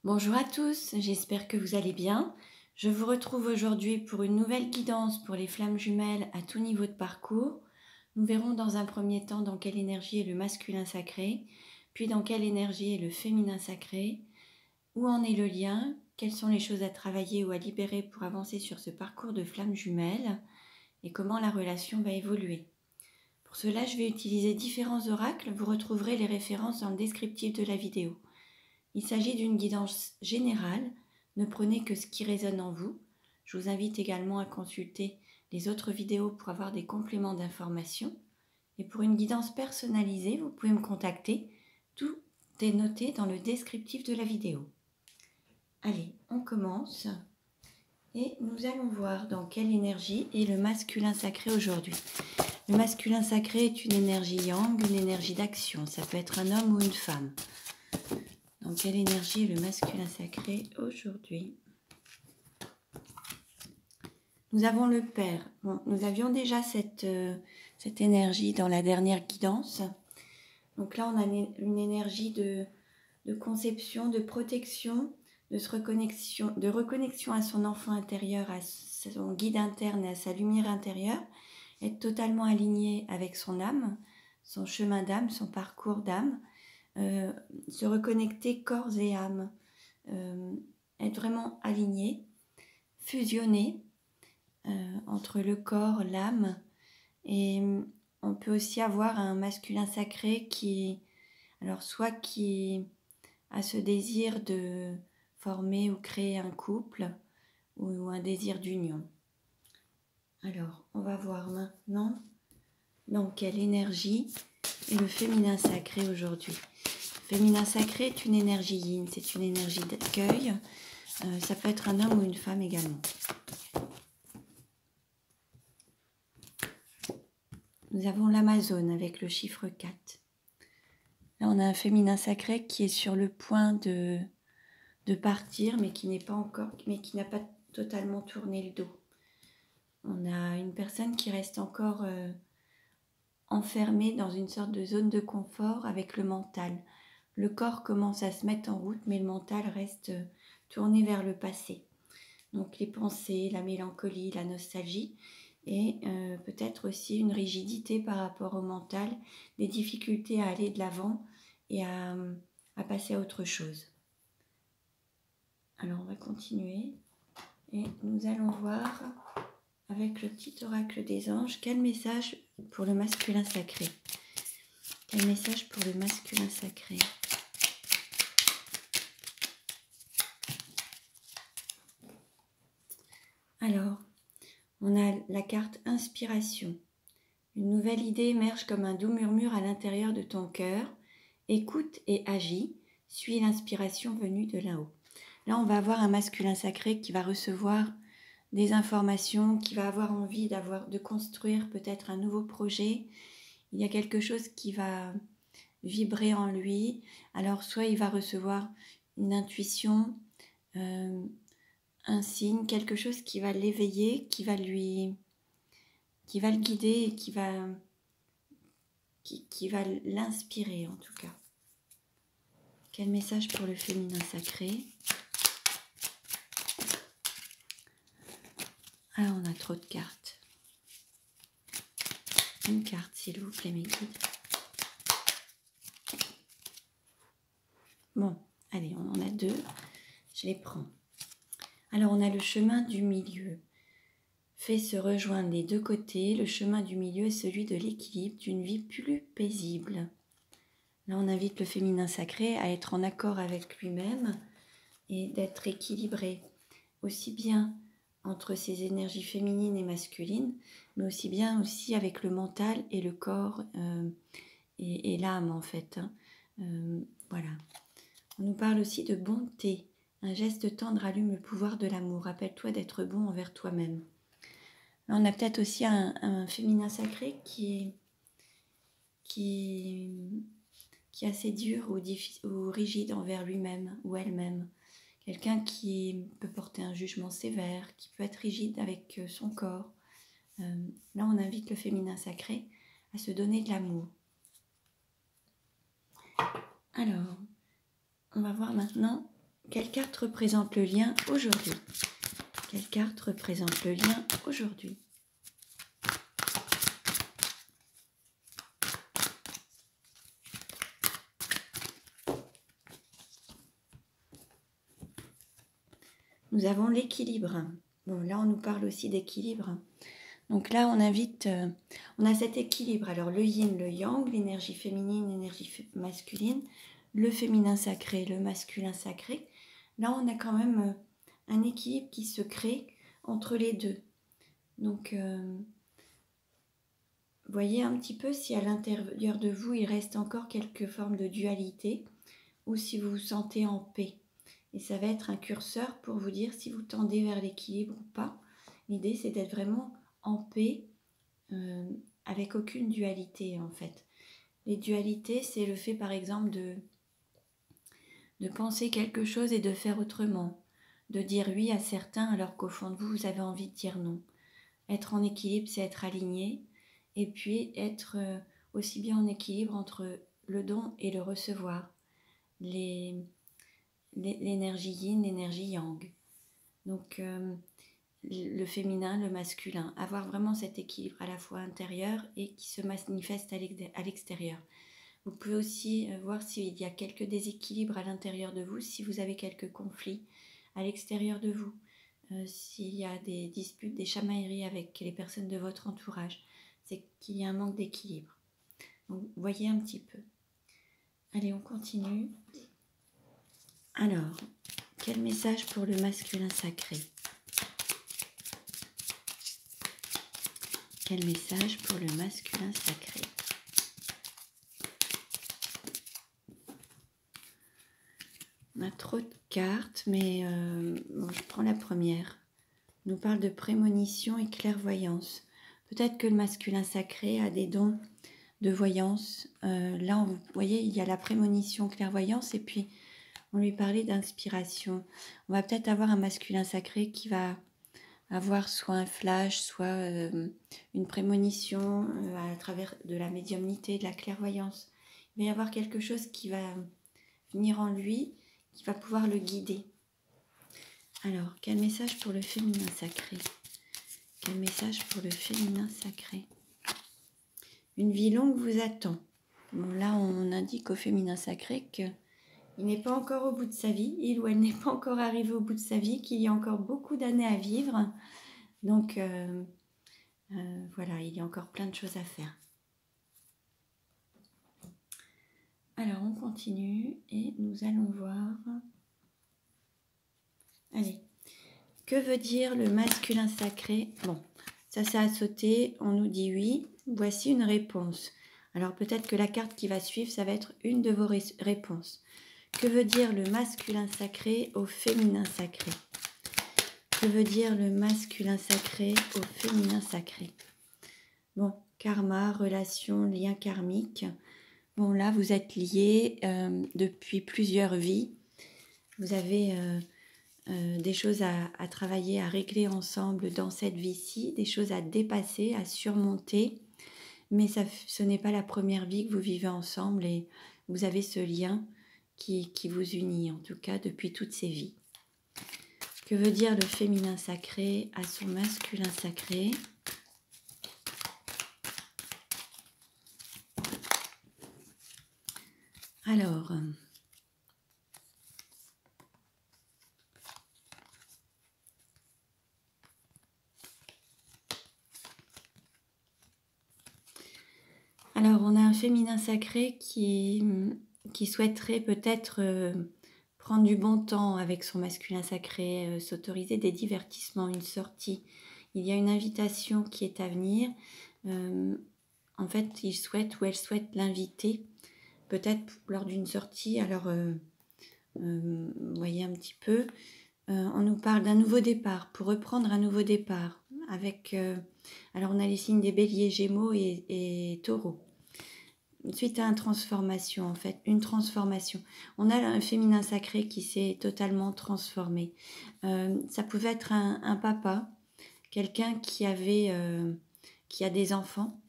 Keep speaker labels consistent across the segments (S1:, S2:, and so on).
S1: Bonjour à tous, j'espère que vous allez bien. Je vous retrouve aujourd'hui pour une nouvelle guidance pour les flammes jumelles à tout niveau de parcours. Nous verrons dans un premier temps dans quelle énergie est le masculin sacré, puis dans quelle énergie est le féminin sacré, où en est le lien, quelles sont les choses à travailler ou à libérer pour avancer sur ce parcours de flammes jumelles et comment la relation va évoluer. Pour cela, je vais utiliser différents oracles, vous retrouverez les références dans le descriptif de la vidéo. Il s'agit d'une guidance générale, ne prenez que ce qui résonne en vous. Je vous invite également à consulter les autres vidéos pour avoir des compléments d'information. Et pour une guidance personnalisée, vous pouvez me contacter. Tout est noté dans le descriptif de la vidéo. Allez, on commence. Et nous allons voir dans quelle énergie est le masculin sacré aujourd'hui. Le masculin sacré est une énergie yang, une énergie d'action. Ça peut être un homme ou une femme. Dans quelle énergie est le masculin sacré aujourd'hui? Nous avons le Père. Bon, nous avions déjà cette énergie dans la dernière guidance. Donc là, on a une énergie de conception, de protection, de reconnexion à son enfant intérieur, à son guide interne et à sa lumière intérieure. Être totalement aligné avec son âme, son chemin d'âme, son parcours d'âme. Se reconnecter corps et âme, être vraiment aligné, fusionné entre le corps, l'âme, et on peut aussi avoir un masculin sacré qui a ce désir de former ou créer un couple ou un désir d'union. Alors, on va voir maintenant dans quelle énergie est le féminin sacré aujourd'hui. Le féminin sacré est une énergie yin, c'est une énergie d'accueil. Ça peut être un homme ou une femme également. Nous avons l'Amazone avec le chiffre 4. Là, on a un féminin sacré qui est sur le point de partir, mais qui n'a pas totalement tourné le dos. On a une personne qui reste encore enfermée dans une sorte de zone de confort avec le mental. Le corps commence à se mettre en route, mais le mental reste tourné vers le passé. Donc les pensées, la mélancolie, la nostalgie et peut-être aussi une rigidité par rapport au mental, des difficultés à aller de l'avant et à passer à autre chose. Alors on va continuer et nous allons voir avec le petit oracle des anges quel message pour le masculin sacré. Quel message pour le masculin sacré? Alors, on a la carte inspiration. Une nouvelle idée émerge comme un doux murmure à l'intérieur de ton cœur. Écoute et agis. Suis l'inspiration venue de là-haut. Là, on va avoir un masculin sacré qui va recevoir des informations, qui va avoir envie de construire peut-être un nouveau projet. Il y a quelque chose qui va vibrer en lui. Alors, soit il va recevoir une intuition, un signe, quelque chose qui va l'éveiller, qui va le guider et qui va l'inspirer en tout cas. Quel message pour le féminin sacré? Ah, on a trop de cartes. Une carte, s'il vous plaît, mes guides. Bon, allez, on en a deux. Je les prends. Alors, on a le chemin du milieu. Fait se rejoindre les deux côtés. Le chemin du milieu est celui de l'équilibre, d'une vie plus paisible. Là, on invite le féminin sacré à être en accord avec lui-même et d'être équilibré, aussi bien entre ses énergies féminines et masculines, mais aussi bien aussi avec le mental et le corps et l'âme en fait. Voilà. On nous parle aussi de bonté. Un geste tendre allume le pouvoir de l'amour. Rappelle-toi d'être bon envers toi-même. Là, on a peut-être aussi un féminin sacré qui est assez dur ou rigide envers lui-même ou elle-même. Quelqu'un qui peut porter un jugement sévère, qui peut être rigide avec son corps. Là, on invite le féminin sacré à se donner de l'amour. Alors, on va voir maintenant quelle carte représente le lien aujourd'hui? Quelle carte représente le lien aujourd'hui? Nous avons l'équilibre. Bon, là, on nous parle aussi d'équilibre. Donc là, on a cet équilibre. Alors, le yin, le yang, l'énergie féminine, l'énergie masculine, le féminin sacré, le masculin sacré. Là, on a quand même un équilibre qui se crée entre les deux. Donc, voyez un petit peu si à l'intérieur de vous, il reste encore quelques formes de dualité ou si vous vous sentez en paix. Et ça va être un curseur pour vous dire si vous tendez vers l'équilibre ou pas. L'idée, c'est d'être vraiment en paix, avec aucune dualité en fait. Les dualités, c'est le fait par exemple de penser quelque chose et de faire autrement, de dire oui à certains alors qu'au fond de vous, vous avez envie de dire non. Être en équilibre, c'est être aligné et puis être aussi bien en équilibre entre le don et le recevoir. L'énergie yin, l'énergie yang. Donc le féminin, le masculin. Avoir vraiment cet équilibre à la fois intérieur et qui se manifeste à l'extérieur. Vous pouvez aussi voir s'il y a quelques déséquilibres à l'intérieur de vous, si vous avez quelques conflits à l'extérieur de vous, s'il y a des disputes, des chamailleries avec les personnes de votre entourage, c'est qu'il y a un manque d'équilibre. Donc voyez un petit peu. Allez, on continue. Alors, quel message pour le masculin sacré? Quel message pour le masculin sacré? On a trop de cartes, mais bon, je prends la première. On nous parle de prémonition et clairvoyance. Peut-être que le masculin sacré a des dons de voyance. Là, vous voyez, il y a la prémonition, clairvoyance, et puis on lui parlait d'inspiration. On va peut-être avoir un masculin sacré qui va avoir soit un flash, soit une prémonition à travers de la médiumnité, de la clairvoyance. Il va y avoir quelque chose qui va venir en lui, qui va pouvoir le guider. Alors, quel message pour le féminin sacré? Quel message pour le féminin sacré? Une vie longue vous attend. Bon, là, on indique au féminin sacré qu'il n'est pas encore au bout de sa vie, il ou elle n'est pas encore arrivé au bout de sa vie, qu'il y a encore beaucoup d'années à vivre. Donc, voilà, il y a encore plein de choses à faire. Alors, on continue et nous allons voir. Allez, que veut dire le masculin sacré? Bon, ça a sauté, on nous dit oui. Voici une réponse. Alors, peut-être que la carte qui va suivre, ça va être une de vos réponses. Que veut dire le masculin sacré au féminin sacré? Que veut dire le masculin sacré au féminin sacré? Bon, karma, relation, lien karmique. Bon, là, vous êtes liés depuis plusieurs vies. Vous avez des choses à travailler, à régler ensemble dans cette vie-ci, des choses à dépasser, à surmonter. Mais ce n'est pas la première vie que vous vivez ensemble et vous avez ce lien qui vous unit, en tout cas, depuis toutes ces vies. Que veut dire le féminin sacré à son masculin sacré? Alors, on a un féminin sacré qui souhaiterait peut-être prendre du bon temps avec son masculin sacré, s'autoriser des divertissements, une sortie. Il y a une invitation qui est à venir. En fait, il souhaite ou elle souhaite l'inviter, peut-être lors d'une sortie. Alors, vous voyez un petit peu, on nous parle d'un nouveau départ, pour reprendre un nouveau départ. Avec, alors, on a les signes des béliers, gémeaux et taureaux. Suite à une transformation, en fait, une transformation. On a un féminin sacré qui s'est totalement transformé. Ça pouvait être un papa, quelqu'un qui a des enfants,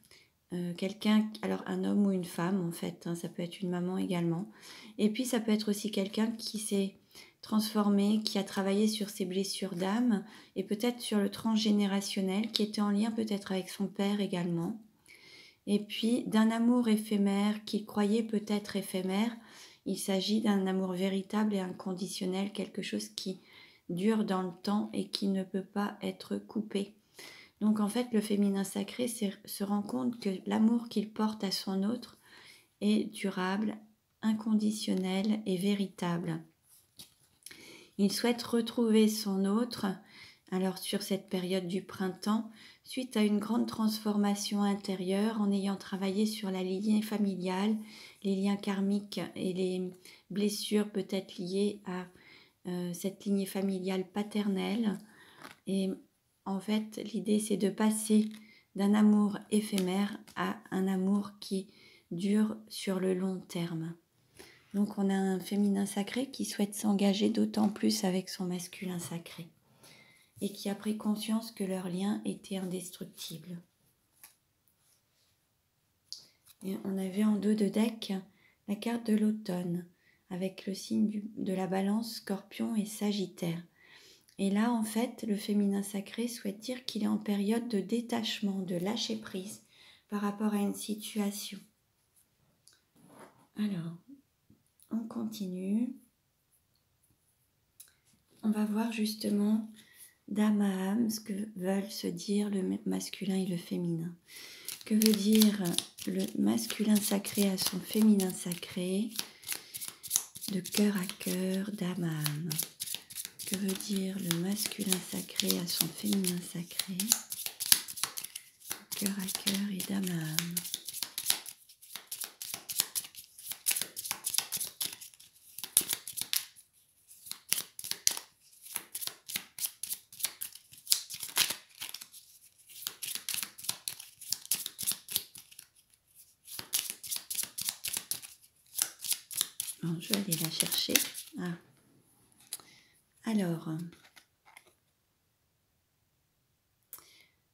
S1: quelqu'un, alors un homme ou une femme en fait, hein, ça peut être une maman également. Et puis ça peut être aussi quelqu'un qui s'est transformé, qui a travaillé sur ses blessures d'âme et peut-être sur le transgénérationnel, qui était en lien peut-être avec son père également. Et puis d'un amour éphémère qu'il croyait peut-être éphémère, il s'agit d'un amour véritable et inconditionnel, quelque chose qui dure dans le temps et qui ne peut pas être coupé. Donc en fait, le féminin sacré se rend compte que l'amour qu'il porte à son autre est durable, inconditionnel et véritable. Il souhaite retrouver son autre, alors sur cette période du printemps, suite à une grande transformation intérieure en ayant travaillé sur la lignée familiale, les liens karmiques et les blessures peut-être liées à cette lignée familiale paternelle. Et en fait, l'idée c'est de passer d'un amour éphémère à un amour qui dure sur le long terme. Donc on a un féminin sacré qui souhaite s'engager d'autant plus avec son masculin sacré et qui a pris conscience que leur lien était indestructible. Et on avait en dos de deck la carte de l'automne avec le signe de la balance, Scorpion et Sagittaire. Et là, en fait, le féminin sacré souhaite dire qu'il est en période de détachement, de lâcher prise par rapport à une situation. Alors, on continue. On va voir justement d'âme à âme ce que veulent se dire le masculin et le féminin. Que veut dire le masculin sacré à son féminin sacré, de cœur à cœur, d'âme à âme. Que veut dire le masculin sacré à son féminin sacré, de cœur à cœur et d'âme à âme. Bon, je vais aller la chercher. Ah. Alors,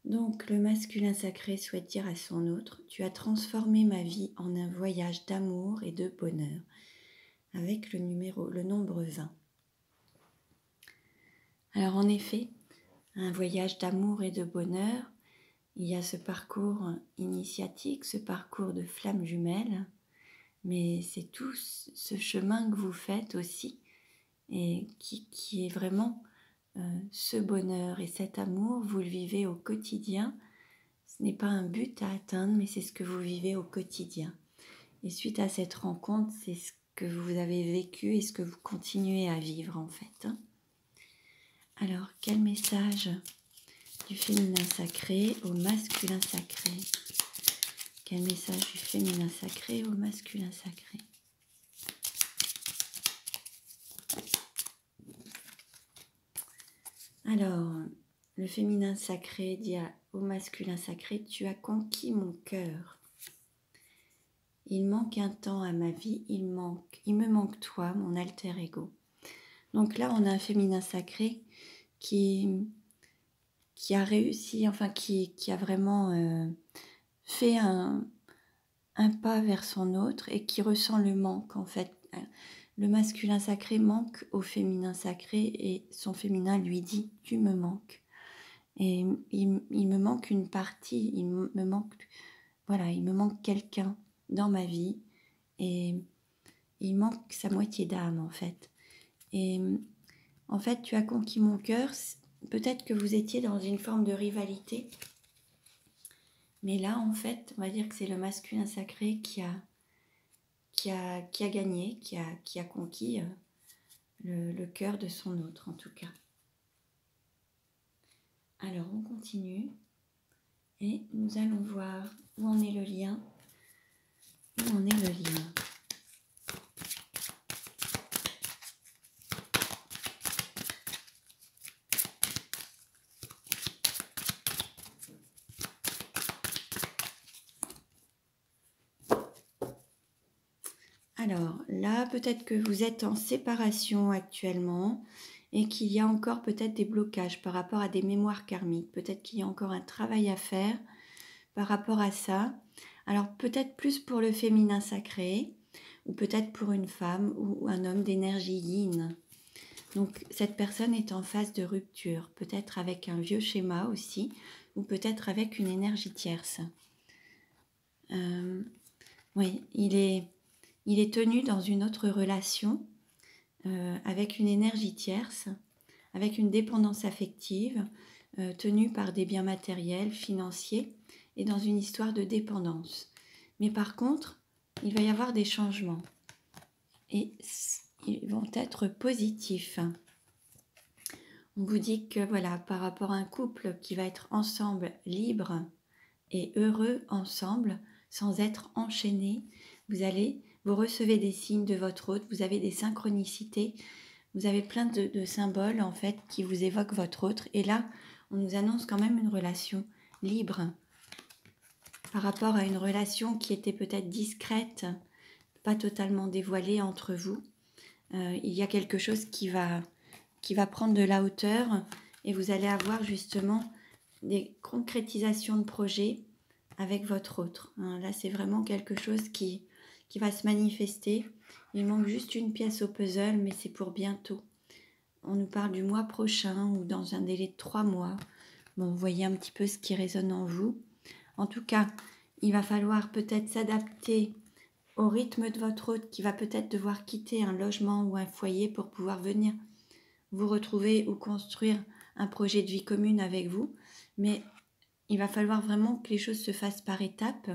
S1: donc le masculin sacré souhaite dire à son autre, tu as transformé ma vie en un voyage d'amour et de bonheur, avec le nombre 20. Alors en effet, un voyage d'amour et de bonheur, il y a ce parcours initiatique, ce parcours de flamme jumelle, mais c'est tout ce chemin que vous faites aussi et qui est vraiment ce bonheur et cet amour, vous le vivez au quotidien. Ce n'est pas un but à atteindre, mais c'est ce que vous vivez au quotidien. Et suite à cette rencontre, c'est ce que vous avez vécu et ce que vous continuez à vivre en fait. Alors, quel message du féminin sacré au masculin sacré? Quel message du féminin sacré au masculin sacré? Alors, le féminin sacré dit au masculin sacré, tu as conquis mon cœur. Il manque un temps à ma vie, il me manque toi, mon alter ego. Donc là, on a un féminin sacré qui a réussi, enfin qui a vraiment fait un pas vers son autre et qui ressent le manque en fait. Le masculin sacré manque au féminin sacré et son féminin lui dit « tu me manques ». Et il me manque une partie, il me manque quelqu'un dans ma vie et il manque sa moitié d'âme en fait. Et en fait, tu as conquis mon cœur, peut-être que vous étiez dans une forme de rivalité, mais là en fait, on va dire que c'est le masculin sacré qui a gagné, qui a conquis le cœur de son autre en tout cas. Alors on continue et nous allons voir où en est le lien. Où en est le lien? Alors là, peut-être que vous êtes en séparation actuellement et qu'il y a encore peut-être des blocages par rapport à des mémoires karmiques. Peut-être qu'il y a encore un travail à faire par rapport à ça. Alors peut-être plus pour le féminin sacré ou peut-être pour une femme ou un homme d'énergie yin. Donc cette personne est en phase de rupture, peut-être avec un vieux schéma aussi, ou peut-être avec une énergie tierce. Oui, il est tenu dans une autre relation, avec une énergie tierce, avec une dépendance affective, tenue par des biens matériels, financiers, et dans une histoire de dépendance. Mais par contre, il va y avoir des changements, et ils vont être positifs. On vous dit que voilà, par rapport à un couple qui va être ensemble, libre et heureux ensemble, sans être enchaînés, vous recevez des signes de votre hôte, vous avez des synchronicités, vous avez plein de symboles en fait qui vous évoquent votre autre. Et là, on nous annonce quand même une relation libre par rapport à une relation qui était peut-être discrète, pas totalement dévoilée entre vous. Il y a quelque chose qui va prendre de la hauteur et vous allez avoir justement des concrétisations de projets avec votre autre. Là, c'est vraiment quelque chose qui va se manifester. Il manque juste une pièce au puzzle, mais c'est pour bientôt. On nous parle du mois prochain ou dans un délai de 3 mois. Bon, vous voyez un petit peu ce qui résonne en vous. En tout cas, il va falloir peut-être s'adapter au rythme de votre hôte qui va peut-être devoir quitter un logement ou un foyer pour pouvoir venir vous retrouver ou construire un projet de vie commune avec vous. Mais il va falloir vraiment que les choses se fassent par étapes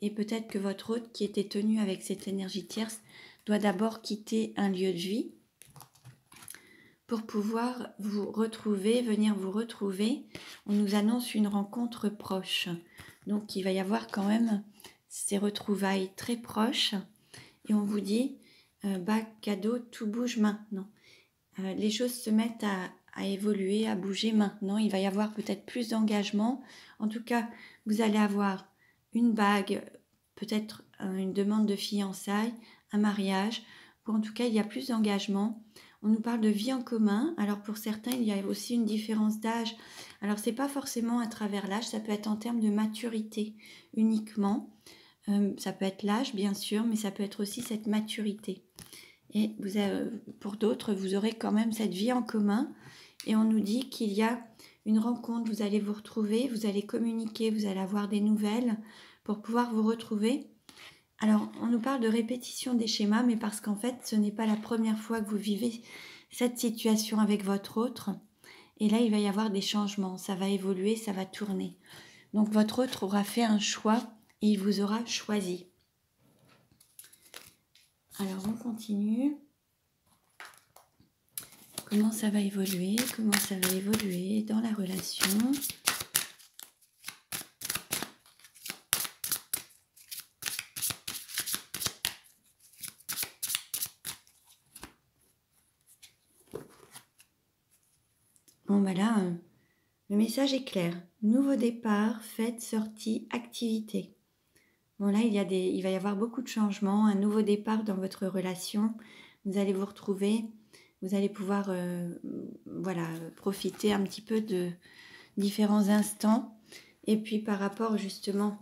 S1: et peut-être que votre hôte qui était tenu avec cette énergie tierce doit d'abord quitter un lieu de vie pour pouvoir vous retrouver, venir vous retrouver. On nous annonce une rencontre proche. Donc il va y avoir quand même ces retrouvailles très proches et on vous dit cadeau, tout bouge maintenant. Les choses se mettent à évoluer, à bouger maintenant. Il va y avoir peut-être plus d'engagement. En tout cas, vous allez avoir une bague, peut-être une demande de fiançailles, un mariage, ou en tout cas, il y a plus d'engagement. On nous parle de vie en commun. Alors pour certains, il y a aussi une différence d'âge. Alors c'est pas forcément à travers l'âge, ça peut être en termes de maturité uniquement. Ça peut être l'âge, bien sûr, mais ça peut être aussi cette maturité. Et pour d'autres, vous aurez quand même cette vie en commun. Et on nous dit qu'il y a une rencontre, vous allez vous retrouver, vous allez communiquer, vous allez avoir des nouvelles pour pouvoir vous retrouver. Alors, on nous parle de répétition des schémas, mais parce qu'en fait, ce n'est pas la première fois que vous vivez cette situation avec votre autre. Et là, il va y avoir des changements, ça va évoluer, ça va tourner. Donc, votre autre aura fait un choix et il vous aura choisi. Alors, on continue. Comment ça va évoluer? Comment ça va évoluer dans la relation? Bon, bah là, le message est clair. Nouveau départ, fête, sortie, activité. Bon, là, il va y avoir beaucoup de changements, un nouveau départ dans votre relation. Vous allez vous retrouver, vous allez pouvoir profiter un petit peu de différents instants. Et puis, par rapport justement,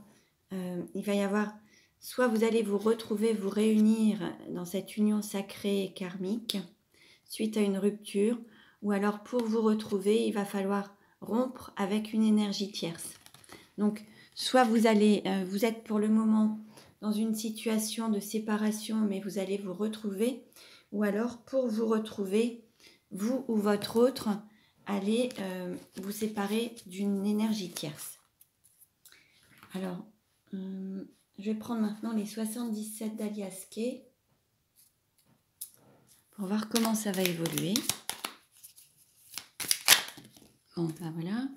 S1: il va y avoir, soit vous allez vous retrouver, vous réunir dans cette union sacrée et karmique suite à une rupture, ou alors pour vous retrouver, il va falloir rompre avec une énergie tierce. Donc, soit vous êtes pour le moment dans une situation de séparation, mais vous allez vous retrouver, ou alors pour vous retrouver, vous ou votre autre, allez vous séparer d'une énergie tierce. Alors, je vais prendre maintenant les 77 d'Alias Kay pour voir comment ça va évoluer. Bon, ben voilà.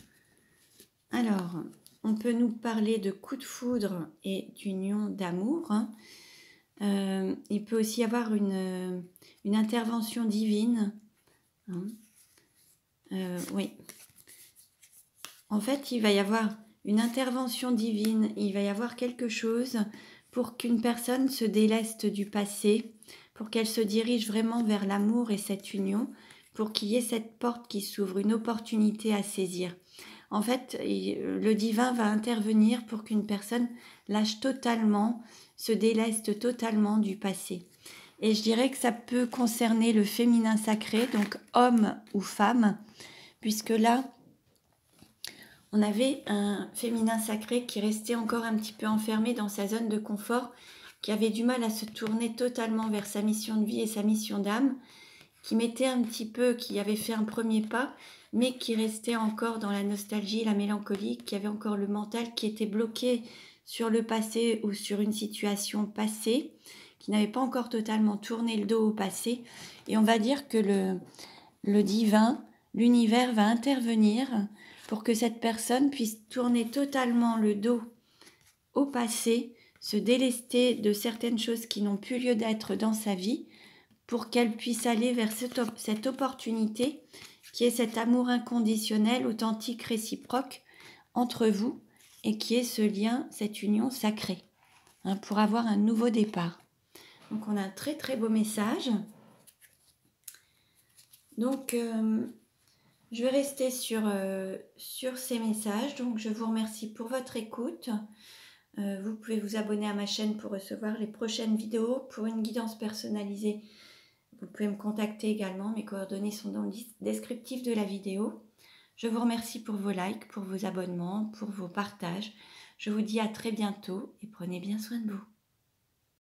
S1: Alors, on peut nous parler de coup de foudre et d'union d'amour. Il peut aussi y avoir une intervention divine. Oui. En fait, il va y avoir une intervention divine. Il va y avoir quelque chose pour qu'une personne se déleste du passé, pour qu'elle se dirige vraiment vers l'amour et cette union, pour qu'il y ait cette porte qui s'ouvre, une opportunité à saisir. En fait, le divin va intervenir pour qu'une personne lâche totalement, se déleste totalement du passé. Et je dirais que ça peut concerner le féminin sacré, donc homme ou femme, puisque là, on avait un féminin sacré qui restait encore un petit peu enfermé dans sa zone de confort, qui avait du mal à se tourner totalement vers sa mission de vie et sa mission d'âme, qui avait fait un premier pas, mais qui restait encore dans la nostalgie, la mélancolie, qui avait encore le mental qui était bloqué sur le passé ou sur une situation passée, qui n'avait pas encore totalement tourné le dos au passé. Et on va dire que le divin, l'univers va intervenir pour que cette personne puisse tourner totalement le dos au passé, se délester de certaines choses qui n'ont plus lieu d'être dans sa vie, pour qu'elle puisse aller vers cette opportunité qui est cet amour inconditionnel, authentique, réciproque entre vous et qui est ce lien, cette union sacrée, pour avoir un nouveau départ. Donc on a un très très beau message. Donc je vais rester sur ces messages. Donc je vous remercie pour votre écoute. Vous pouvez vous abonner à ma chaîne pour recevoir les prochaines vidéos. Pour une guidance personnalisée, vous pouvez me contacter également. Mes coordonnées sont dans le descriptif de la vidéo. Je vous remercie pour vos likes, pour vos abonnements, pour vos partages. Je vous dis à très bientôt et prenez bien soin de vous.